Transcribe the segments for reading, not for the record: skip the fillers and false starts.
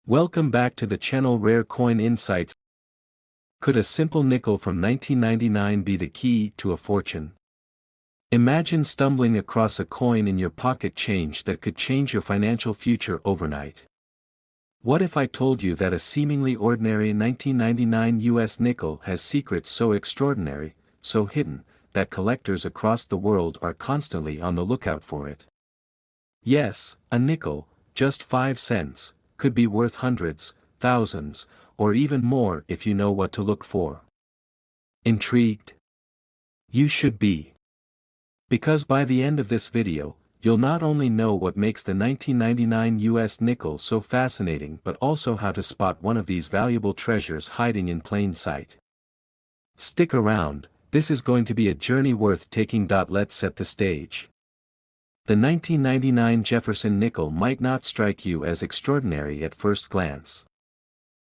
Welcome back to the channel Rare Coin Insights. Could a simple nickel from 1999 be the key to a fortune? Imagine stumbling across a coin in your pocket change that could change your financial future overnight. What if I told you that a seemingly ordinary 1999 US nickel has secrets so extraordinary, so hidden, that collectors across the world are constantly on the lookout for it? Yes, a nickel, just 5 cents, could be worth hundreds, thousands, or even more if you know what to look for. Intrigued? You should be. Because by the end of this video, you'll not only know what makes the 1999 US nickel so fascinating but also how to spot one of these valuable treasures hiding in plain sight. Stick around, this is going to be a journey worth taking. Let's set the stage. The 1999 Jefferson nickel might not strike you as extraordinary at first glance.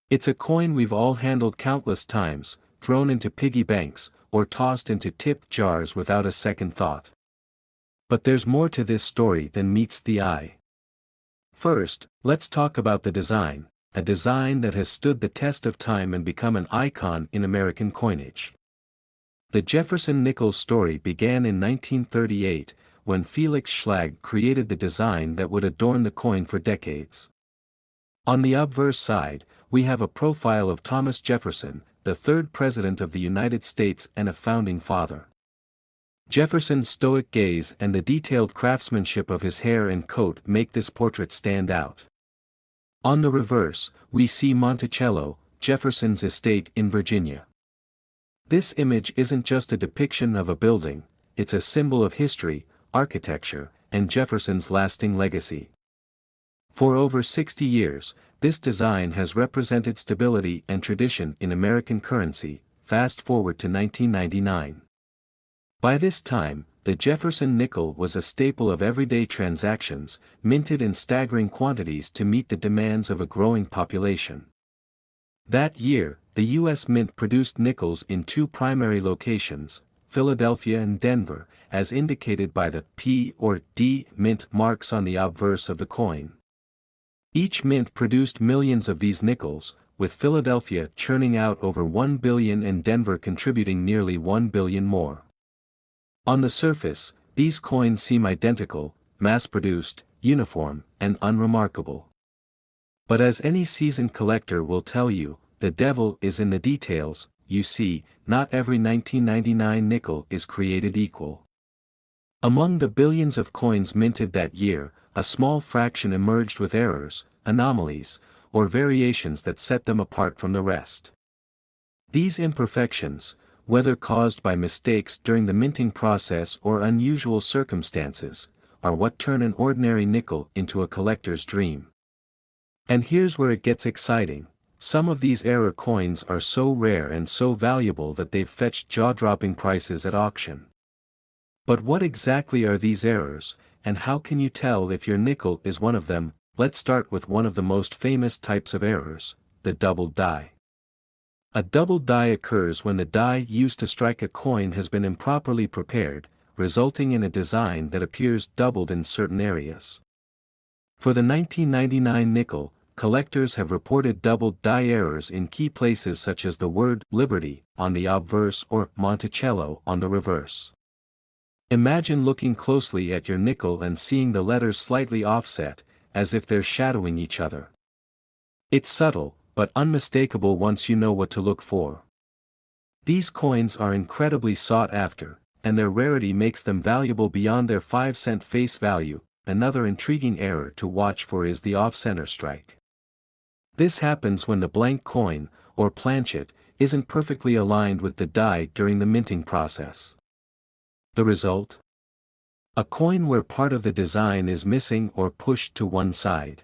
It's a coin we've all handled countless times, thrown into piggy banks, or tossed into tip jars without a second thought. But there's more to this story than meets the eye. First, let's talk about the design, a design that has stood the test of time and become an icon in American coinage. The Jefferson nickel's story began in 1938, when Felix Schlag created the design that would adorn the coin for decades. On the obverse side, we have a profile of Thomas Jefferson, the third president of the United States and a founding father. Jefferson's stoic gaze and the detailed craftsmanship of his hair and coat make this portrait stand out. On the reverse, we see Monticello, Jefferson's estate in Virginia. This image isn't just a depiction of a building, it's a symbol of history, architecture, and Jefferson's lasting legacy. For over 60 years, this design has represented stability and tradition in American currency. Fast forward to 1999. By this time, the Jefferson nickel was a staple of everyday transactions, minted in staggering quantities to meet the demands of a growing population. That year, the U.S. Mint produced nickels in two primary locations, Philadelphia and Denver, as indicated by the P or D mint marks on the obverse of the coin. Each mint produced millions of these nickels, with Philadelphia churning out over 1 billion and Denver contributing nearly 1 billion more. On the surface, these coins seem identical, mass-produced, uniform, and unremarkable. But as any seasoned collector will tell you, the devil is in the details. You see, not every 1999 nickel is created equal. Among the billions of coins minted that year, a small fraction emerged with errors, anomalies, or variations that set them apart from the rest. These imperfections, whether caused by mistakes during the minting process or unusual circumstances, are what turn an ordinary nickel into a collector's dream. And here's where it gets exciting. Some of these error coins are so rare and so valuable that they've fetched jaw-dropping prices at auction. But what exactly are these errors, and how can you tell if your nickel is one of them? Let's start with one of the most famous types of errors, the doubled die. A doubled die occurs when the die used to strike a coin has been improperly prepared, resulting in a design that appears doubled in certain areas. For the 1999 nickel, collectors have reported doubled die errors in key places such as the word Liberty on the obverse or Monticello on the reverse. Imagine looking closely at your nickel and seeing the letters slightly offset, as if they're shadowing each other. It's subtle, but unmistakable once you know what to look for. These coins are incredibly sought after, and their rarity makes them valuable beyond their 5-cent face value. Another intriguing error to watch for is the off-center strike. This happens when the blank coin, or planchet, isn't perfectly aligned with the die during the minting process. The result? A coin where part of the design is missing or pushed to one side.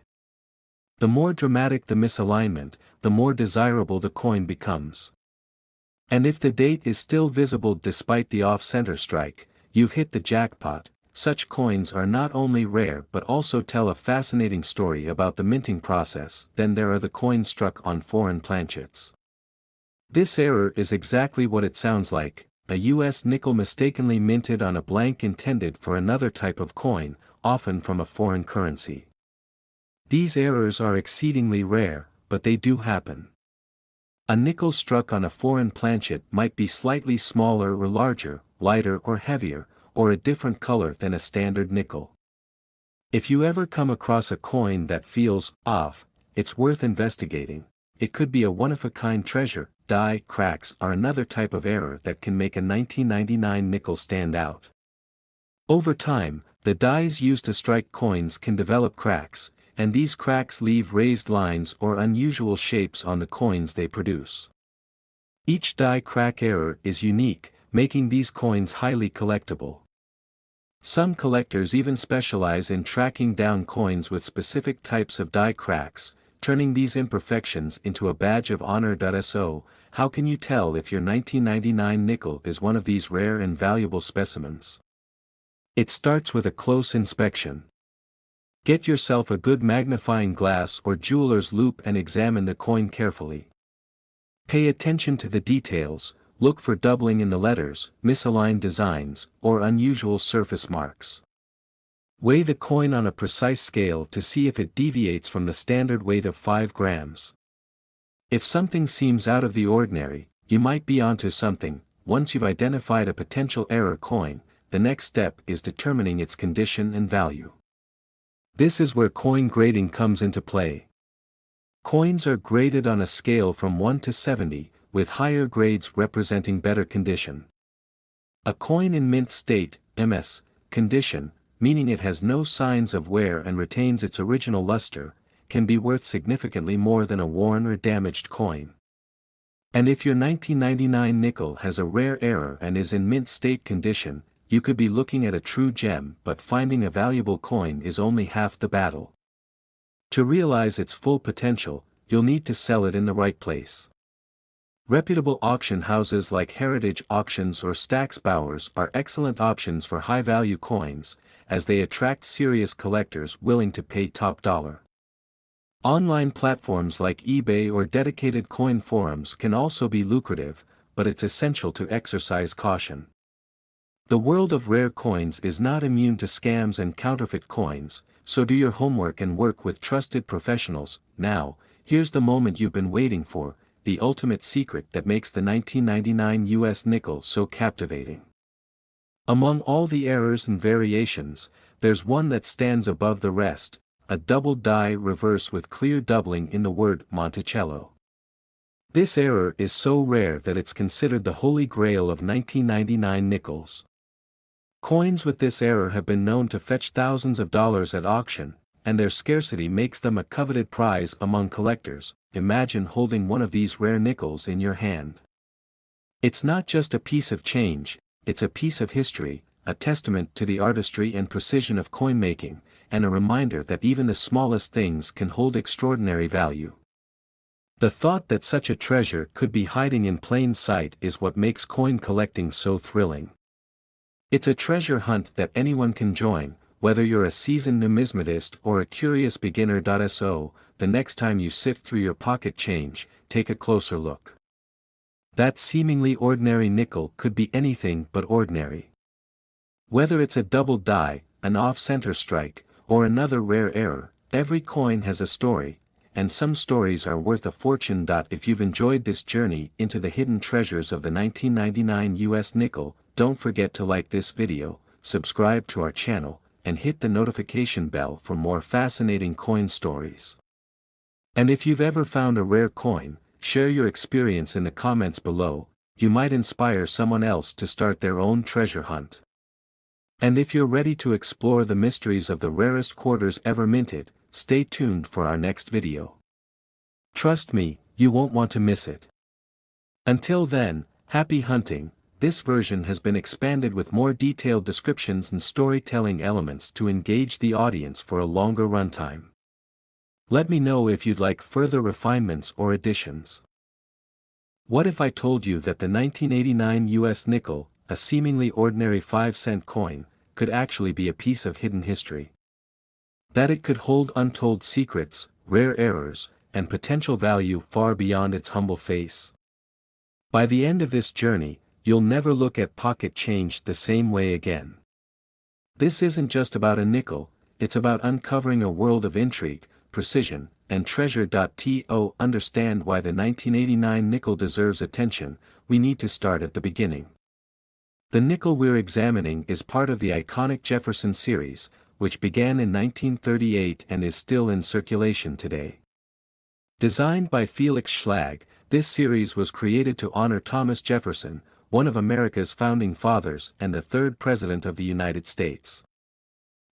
The more dramatic the misalignment, the more desirable the coin becomes. And if the date is still visible despite the off-center strike, you've hit the jackpot. Such coins are not only rare but also tell a fascinating story about the minting process. Then there are the coins struck on foreign planchets. This error is exactly what it sounds like, a US nickel mistakenly minted on a blank intended for another type of coin, often from a foreign currency. These errors are exceedingly rare, but they do happen. A nickel struck on a foreign planchet might be slightly smaller or larger, lighter or heavier, or a different color than a standard nickel. If you ever come across a coin that feels off, it's worth investigating. It could be a one-of-a-kind treasure. Die cracks are another type of error that can make a 1999 nickel stand out. Over time, the dies used to strike coins can develop cracks, and these cracks leave raised lines or unusual shapes on the coins they produce. Each die crack error is unique, making these coins highly collectible. Some collectors even specialize in tracking down coins with specific types of die cracks, turning these imperfections into a badge of honor. So, how can you tell if your 1999 nickel is one of these rare and valuable specimens? It starts with a close inspection. Get yourself a good magnifying glass or jeweler's loupe and examine the coin carefully. Pay attention to the details. Look for doubling in the letters, misaligned designs, or unusual surface marks. Weigh the coin on a precise scale to see if it deviates from the standard weight of 5 grams. If something seems out of the ordinary, you might be onto something. Once you've identified a potential error coin, the next step is determining its condition and value. This is where coin grading comes into play. Coins are graded on a scale from 1 to 70, with higher grades representing better condition. A coin in mint state, MS, condition, meaning it has no signs of wear and retains its original luster, can be worth significantly more than a worn or damaged coin. And if your 1999 nickel has a rare error and is in mint state condition, you could be looking at a true gem, but finding a valuable coin is only half the battle. To realize its full potential, you'll need to sell it in the right place. Reputable auction houses like Heritage Auctions or Stack's Bowers are excellent options for high-value coins, as they attract serious collectors willing to pay top dollar. Online platforms like eBay or dedicated coin forums can also be lucrative, but it's essential to exercise caution. The world of rare coins is not immune to scams and counterfeit coins, so do your homework and work with trusted professionals. Now, here's the moment you've been waiting for, the ultimate secret that makes the 1999 US nickel so captivating. Among all the errors and variations, there's one that stands above the rest, a double die reverse with clear doubling in the word Monticello. This error is so rare that it's considered the holy grail of 1999 nickels. Coins with this error have been known to fetch thousands of dollars at auction, and their scarcity makes them a coveted prize among collectors. Imagine holding one of these rare nickels in your hand. It's not just a piece of change, it's a piece of history, a testament to the artistry and precision of coin making, and a reminder that even the smallest things can hold extraordinary value. The thought that such a treasure could be hiding in plain sight is what makes coin collecting so thrilling. It's a treasure hunt that anyone can join, whether you're a seasoned numismatist or a curious beginner. So, the next time you sift through your pocket change, take a closer look. That seemingly ordinary nickel could be anything but ordinary. Whether it's a double die, an off-center strike, or another rare error, every coin has a story, and some stories are worth a fortune. If you've enjoyed this journey into the hidden treasures of the 1999 US nickel, don't forget to like this video, subscribe to our channel, and hit the notification bell for more fascinating coin stories. And if you've ever found a rare coin, share your experience in the comments below. You might inspire someone else to start their own treasure hunt. And if you're ready to explore the mysteries of the rarest quarters ever minted, stay tuned for our next video. Trust me, you won't want to miss it. Until then, happy hunting. This version has been expanded with more detailed descriptions and storytelling elements to engage the audience for a longer runtime. Let me know if you'd like further refinements or additions. What if I told you that the 1989 US nickel, a seemingly ordinary 5-cent coin, could actually be a piece of hidden history? That it could hold untold secrets, rare errors, and potential value far beyond its humble face? By the end of this journey, you'll never look at pocket change the same way again. This isn't just about a nickel, it's about uncovering a world of intrigue, precision, and treasure.to understand why the 1989 nickel deserves attention, we need to start at the beginning. The nickel we're examining is part of the iconic Jefferson series, which began in 1938 and is still in circulation today. Designed by Felix Schlag, this series was created to honor Thomas Jefferson, one of America's founding fathers and the third President of the United States.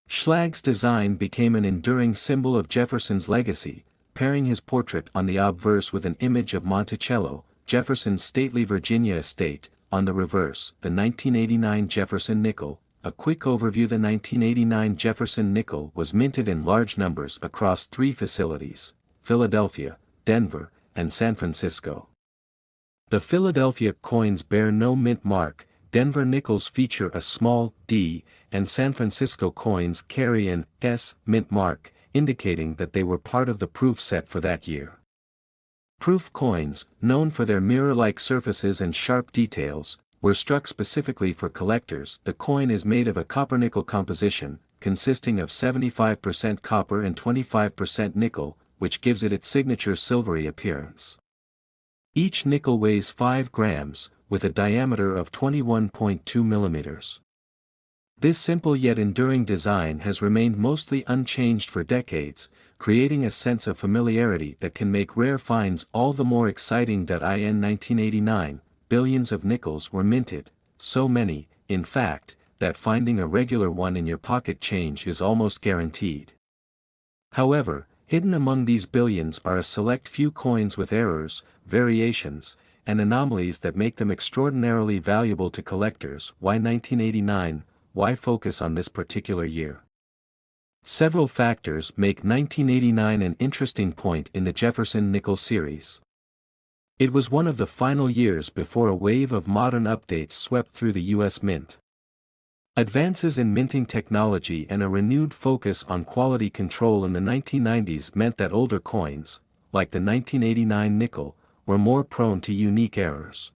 Schlag's design became an enduring symbol of Jefferson's legacy, pairing his portrait on the obverse with an image of Monticello, Jefferson's stately Virginia estate, on the reverse. The 1989 Jefferson nickel. A quick overview: the 1989 Jefferson nickel was minted in large numbers across 3 facilities: Philadelphia, Denver, and San Francisco. The Philadelphia coins bear no mint mark, Denver nickels feature a small D, and San Francisco coins carry an S mint mark, indicating that they were part of the proof set for that year. Proof coins, known for their mirror-like surfaces and sharp details, were struck specifically for collectors. The coin is made of a copper-nickel composition, consisting of 75% copper and 25% nickel, which gives it its signature silvery appearance. Each nickel weighs 5 grams, with a diameter of 21.2 millimeters. This simple yet enduring design has remained mostly unchanged for decades, creating a sense of familiarity that can make rare finds all the more exciting. In 1989, billions of nickels were minted, so many, in fact, that finding a regular one in your pocket change is almost guaranteed. However, hidden among these billions are a select few coins with errors, variations, and anomalies that make them extraordinarily valuable to collectors. Why 1989? Why focus on this particular year? Several factors make 1989 an interesting point in the Jefferson nickel series. It was one of the final years before a wave of modern updates swept through the U.S. Mint. Advances in minting technology and a renewed focus on quality control in the 1990s meant that older coins, like the 1989 nickel, were more prone to unique errors.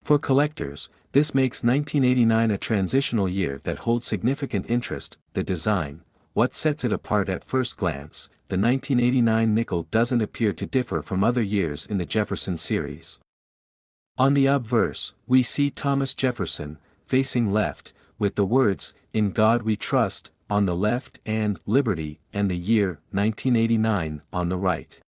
For collectors, this makes 1989 a transitional year that holds significant interest. The design. What sets it apart? At first glance, the 1989 nickel doesn't appear to differ from other years in the Jefferson series. On the obverse, we see Thomas Jefferson, facing left, with the words, "In God We Trust," on the left and "Liberty," and the year, 1989, on the right.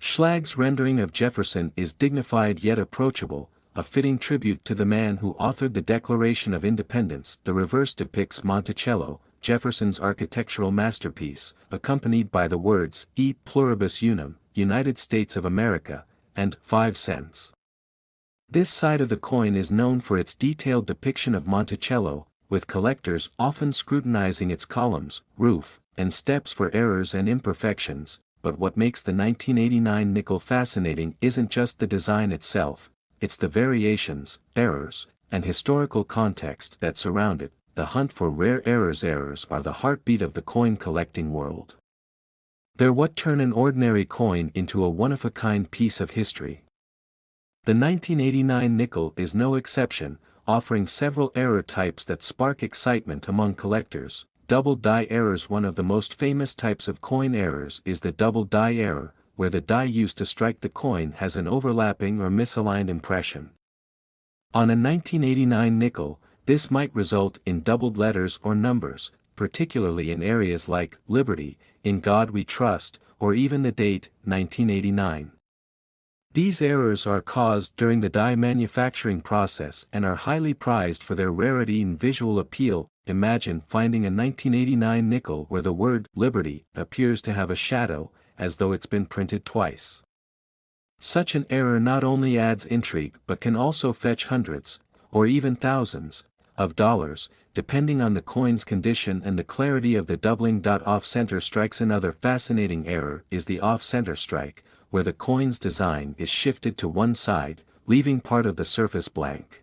Schlag's rendering of Jefferson is dignified yet approachable, a fitting tribute to the man who authored the Declaration of Independence. The reverse depicts Monticello, Jefferson's architectural masterpiece, accompanied by the words, "E pluribus unum, United States of America," and 5 cents. This side of the coin is known for its detailed depiction of Monticello, with collectors often scrutinizing its columns, roof, and steps for errors and imperfections. But what makes the 1989 nickel fascinating isn't just the design itself, it's the variations, errors, and historical context that surround it. The hunt for rare errors. Errors are the heartbeat of the coin collecting world. They're what turn an ordinary coin into a one-of-a-kind piece of history. The 1989 nickel is no exception, offering several error types that spark excitement among collectors. Double die errors. One of the most famous types of coin errors is the double die error, where the die used to strike the coin has an overlapping or misaligned impression. On a 1989 nickel, this might result in doubled letters or numbers, particularly in areas like "Liberty," "In God We Trust," or even the date, 1989. These errors are caused during the die manufacturing process and are highly prized for their rarity and visual appeal. Imagine finding a 1989 nickel where the word "Liberty" appears to have a shadow, as though it's been printed twice. Such an error not only adds intrigue but can also fetch hundreds, or even thousands, of dollars, depending on the coin's condition and the clarity of the doubling. Off-center strikes. Another fascinating error is the off-center strike, where the coin's design is shifted to one side, leaving part of the surface blank.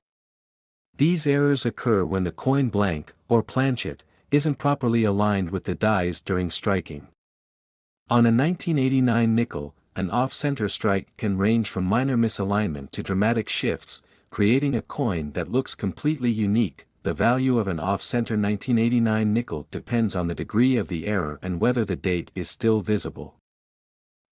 These errors occur when the coin blank, or planchet, isn't properly aligned with the dies during striking. On a 1989 nickel, an off-center strike can range from minor misalignment to dramatic shifts, creating a coin that looks completely unique. the value of an off-center 1989 nickel depends on the degree of the error and whether the date is still visible.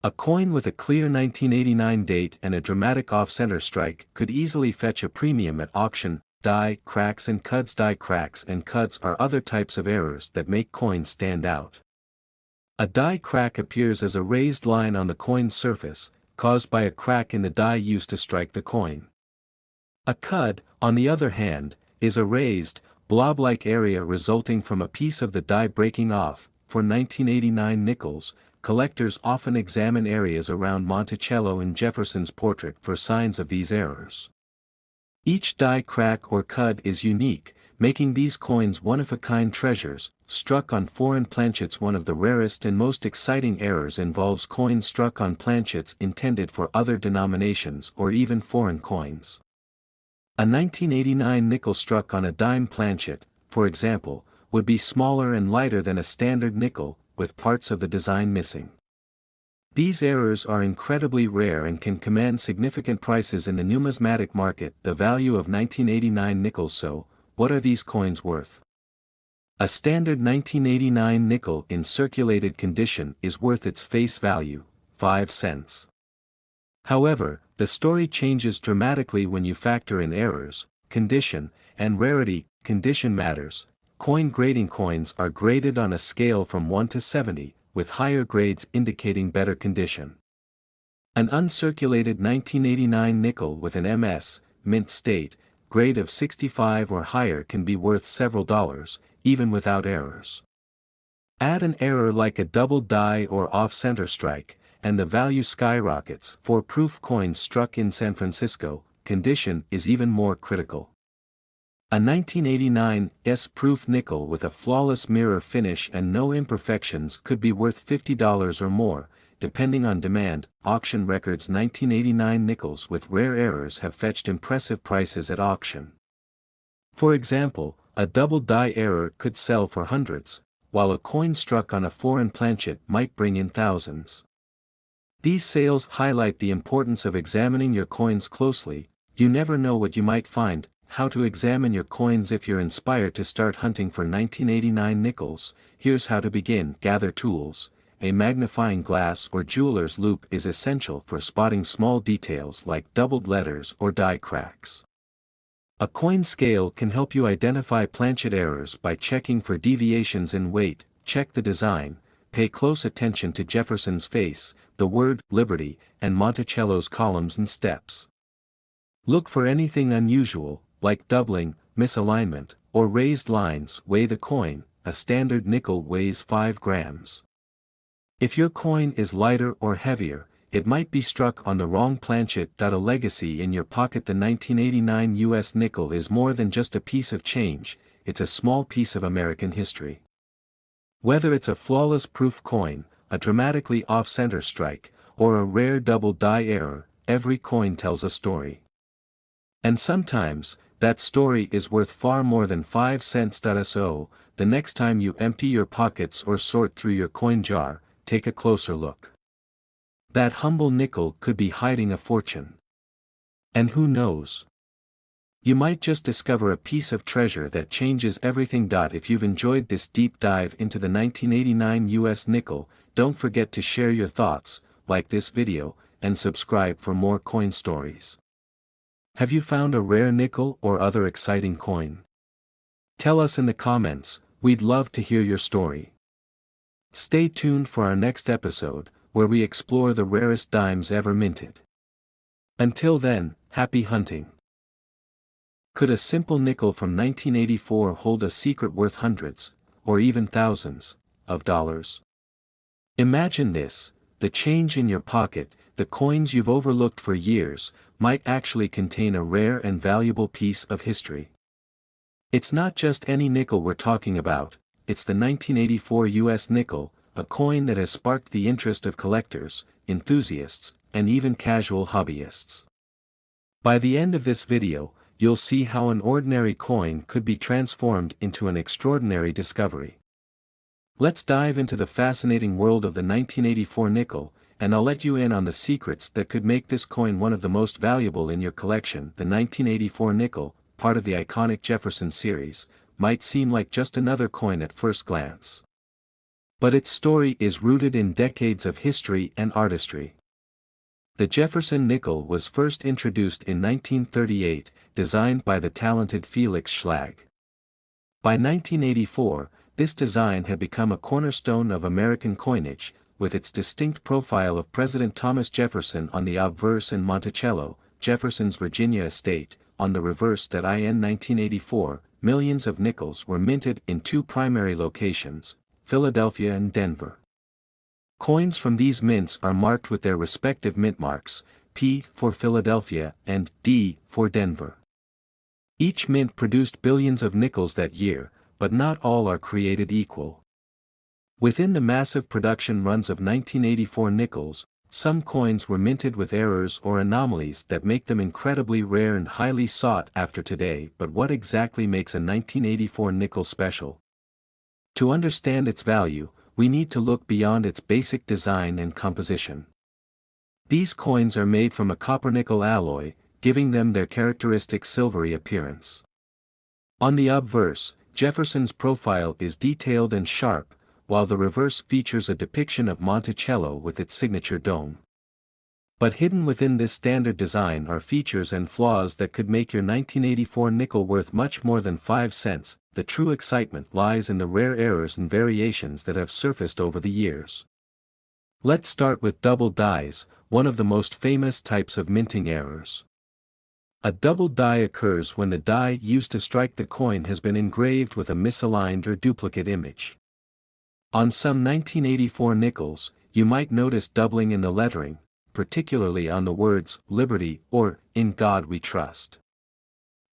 A coin with a clear 1989 date and a dramatic off-center strike could easily fetch a premium at auction. Die cracks and cuds. Die cracks and cuds are other types of errors that make coins stand out. A die crack appears as a raised line on the coin's surface, caused by a crack in the die used to strike the coin. A cud, on the other hand, is a raised, blob-like area resulting from a piece of the die breaking off. For 1989 nickels, collectors often examine areas around Monticello and Jefferson's portrait for signs of these errors. Each die crack or cud is unique, making these coins one-of-a-kind treasures, struck on foreign planchets. One of the rarest and most exciting errors involves coins struck on planchets intended for other denominations or even foreign coins. A 1989 nickel struck on a dime planchet, for example, would be smaller and lighter than a standard nickel, with parts of the design missing. These errors are incredibly rare and can command significant prices in the numismatic market. The value of 1989 nickels. So, what are these coins worth? A standard 1989 nickel in circulated condition is worth its face value, 5 cents. However, the story changes dramatically when you factor in errors, condition, and rarity. Condition matters. Coin grading coins are graded on a scale from 1 to 70, with higher grades indicating better condition. An uncirculated 1989 nickel with an MS, mint state, grade of 65 or higher can be worth several dollars, even without errors. Add an error like a double die or off-center strike, and the value skyrockets. For proof coins struck in San Francisco, condition is even more critical. A 1989 S-proof nickel with a flawless mirror finish and no imperfections could be worth $50 or more, depending on demand. Auction records. 1989 nickels with rare errors have fetched impressive prices at auction. For example, a double die error could sell for hundreds, while a coin struck on a foreign planchet might bring in thousands. These sales highlight the importance of examining your coins closely. You never know what you might find. How to examine your coins. If you're inspired to start hunting for 1989 nickels, here's how to begin. Gather tools. A magnifying glass or jeweler's loupe is essential for spotting small details like doubled letters or die cracks. A coin scale can help you identify planchet errors by checking for deviations in weight. Check the design. Pay close attention to Jefferson's face, the word Liberty, and Monticello's columns and steps. Look for anything unusual, like doubling, misalignment, or raised lines. Weigh the coin. A standard nickel weighs 5 grams. If your coin is lighter or heavier, it might be struck on the wrong planchet. A legacy in your pocket. The 1989 US nickel is more than just a piece of change, it's a small piece of American history. Whether it's a flawless proof coin, a dramatically off-center strike, or a rare double die error, every coin tells a story. And sometimes, that story is worth far more than 5 cents. So, the next time you empty your pockets or sort through your coin jar, take a closer look. That humble nickel could be hiding a fortune. And who knows? You might just discover a piece of treasure that changes everything. If you've enjoyed this deep dive into the 1989 US nickel, don't forget to share your thoughts, like this video, and subscribe for more coin stories. Have you found a rare nickel or other exciting coin? Tell us in the comments, we'd love to hear your story. Stay tuned for our next episode, where we explore the rarest dimes ever minted. Until then, happy hunting! Could a simple nickel from 1984 hold a secret worth hundreds, or even thousands, of dollars? Imagine this: the change in your pocket, the coins you've overlooked for years, might actually contain a rare and valuable piece of history. It's not just any nickel we're talking about, it's the 1984 US nickel, a coin that has sparked the interest of collectors, enthusiasts, and even casual hobbyists. By the end of this video, you'll see how an ordinary coin could be transformed into an extraordinary discovery. Let's dive into the fascinating world of the 1984 nickel, and I'll let you in on the secrets that could make this coin one of the most valuable in your collection. The 1984 nickel, part of the iconic Jefferson series, might seem like just another coin at first glance. But its story is rooted in decades of history and artistry. The Jefferson nickel was first introduced in 1938, designed by the talented Felix Schlag. By 1984, this design had become a cornerstone of American coinage, with its distinct profile of President Thomas Jefferson on the obverse and Monticello, Jefferson's Virginia estate, on the reverse. In 1984, millions of nickels were minted in two primary locations, Philadelphia and Denver. Coins from these mints are marked with their respective mint marks, P for Philadelphia and D for Denver. Each mint produced billions of nickels that year, but not all are created equal. Within the massive production runs of 1984 nickels, some coins were minted with errors or anomalies that make them incredibly rare and highly sought after today. But what exactly makes a 1984 nickel special? To understand its value, we need to look beyond its basic design and composition. These coins are made from a copper-nickel alloy, giving them their characteristic silvery appearance. On the obverse, Jefferson's profile is detailed and sharp, while the reverse features a depiction of Monticello with its signature dome. But hidden within this standard design are features and flaws that could make your 1984 nickel worth much more than 5 cents. The true excitement lies in the rare errors and variations that have surfaced over the years. Let's start with double dies, one of the most famous types of minting errors. A double die occurs when the die used to strike the coin has been engraved with a misaligned or duplicate image. On some 1984 nickels, you might notice doubling in the lettering, particularly on the words "Liberty" or "In God We Trust."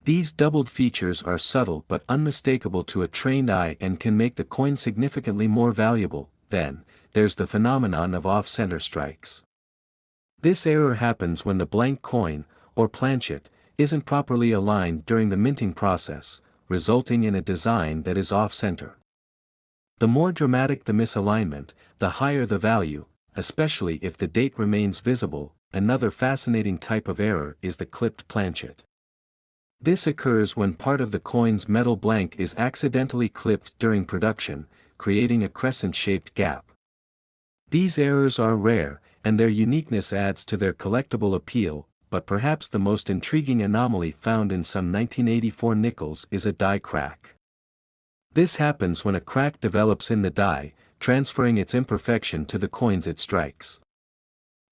These doubled features are subtle but unmistakable to a trained eye and can make the coin significantly more valuable. Then, there's the phenomenon of off-center strikes. This error happens when the blank coin, or planchet, isn't properly aligned during the minting process, resulting in a design that is off-center. The more dramatic the misalignment, the higher the value, especially if the date remains visible. Another fascinating type of error is the clipped planchet. This occurs when part of the coin's metal blank is accidentally clipped during production, creating a crescent-shaped gap. These errors are rare, and their uniqueness adds to their collectible appeal, but perhaps the most intriguing anomaly found in some 1984 nickels is a die crack. This happens when a crack develops in the die, transferring its imperfection to the coins it strikes.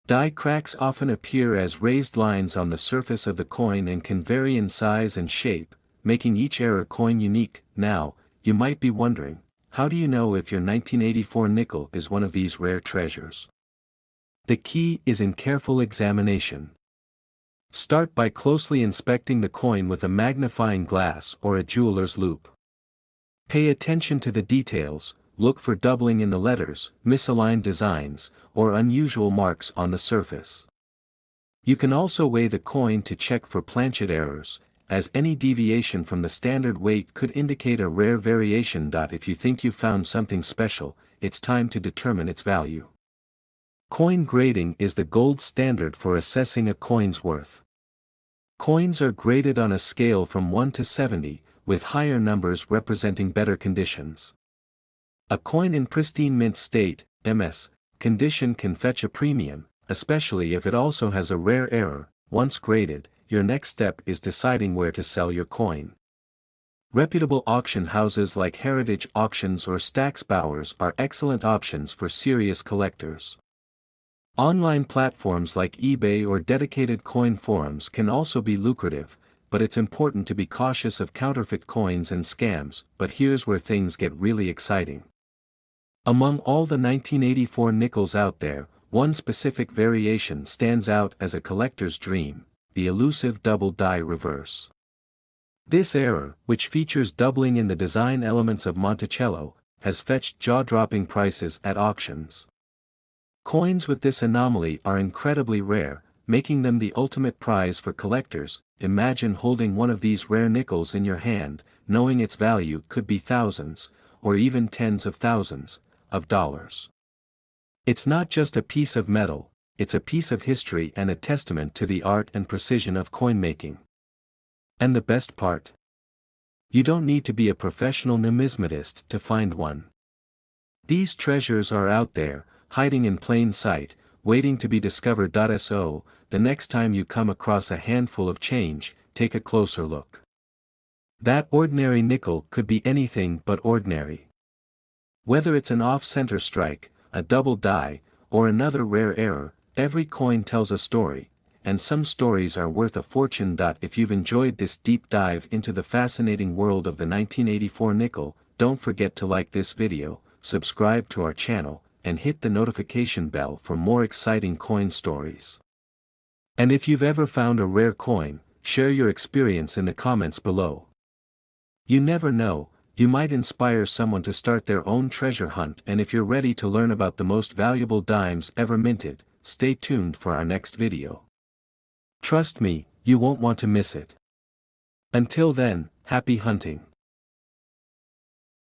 Die cracks often appear as raised lines on the surface of the coin and can vary in size and shape, making each error coin unique. Now, you might be wondering, how do you know if your 1984 nickel is one of these rare treasures? The key is in careful examination. Start by closely inspecting the coin with a magnifying glass or a jeweler's loupe. Pay attention to the details. Look for doubling in the letters, misaligned designs, or unusual marks on the surface. You can also weigh the coin to check for planchet errors, as any deviation from the standard weight could indicate a rare variation. If you think you found something special, it's time to determine its value. Coin grading is the gold standard for assessing a coin's worth. Coins are graded on a scale from 1 to 70, with higher numbers representing better conditions. A coin in pristine mint state, MS, condition can fetch a premium, especially if it also has a rare error. Once graded, your next step is deciding where to sell your coin. Reputable auction houses like Heritage Auctions or Stack's Bowers are excellent options for serious collectors. Online platforms like eBay or dedicated coin forums can also be lucrative, but it's important to be cautious of counterfeit coins and scams. But here's where things get really exciting. Among all the 1984 nickels out there, one specific variation stands out as a collector's dream: the elusive double die reverse. This error, which features doubling in the design elements of Monticello, has fetched jaw-dropping prices at auctions. Coins with this anomaly are incredibly rare, making them the ultimate prize for collectors. Imagine holding one of these rare nickels in your hand, knowing its value could be thousands, or even tens of thousands, of dollars. It's not just a piece of metal, it's a piece of history and a testament to the art and precision of coin making. And the best part? You don't need to be a professional numismatist to find one. These treasures are out there, hiding in plain sight, waiting to be discovered. So, the next time you come across a handful of change, take a closer look. That ordinary nickel could be anything but ordinary. Whether it's an off-center strike, a double die, or another rare error, every coin tells a story, and some stories are worth a fortune. If you've enjoyed this deep dive into the fascinating world of the 1984 nickel, don't forget to like this video, subscribe to our channel, and hit the notification bell for more exciting coin stories. And if you've ever found a rare coin, share your experience in the comments below. You never know, you might inspire someone to start their own treasure hunt. And if you're ready to learn about the most valuable dimes ever minted, stay tuned for our next video. Trust me, you won't want to miss it. Until then, happy hunting.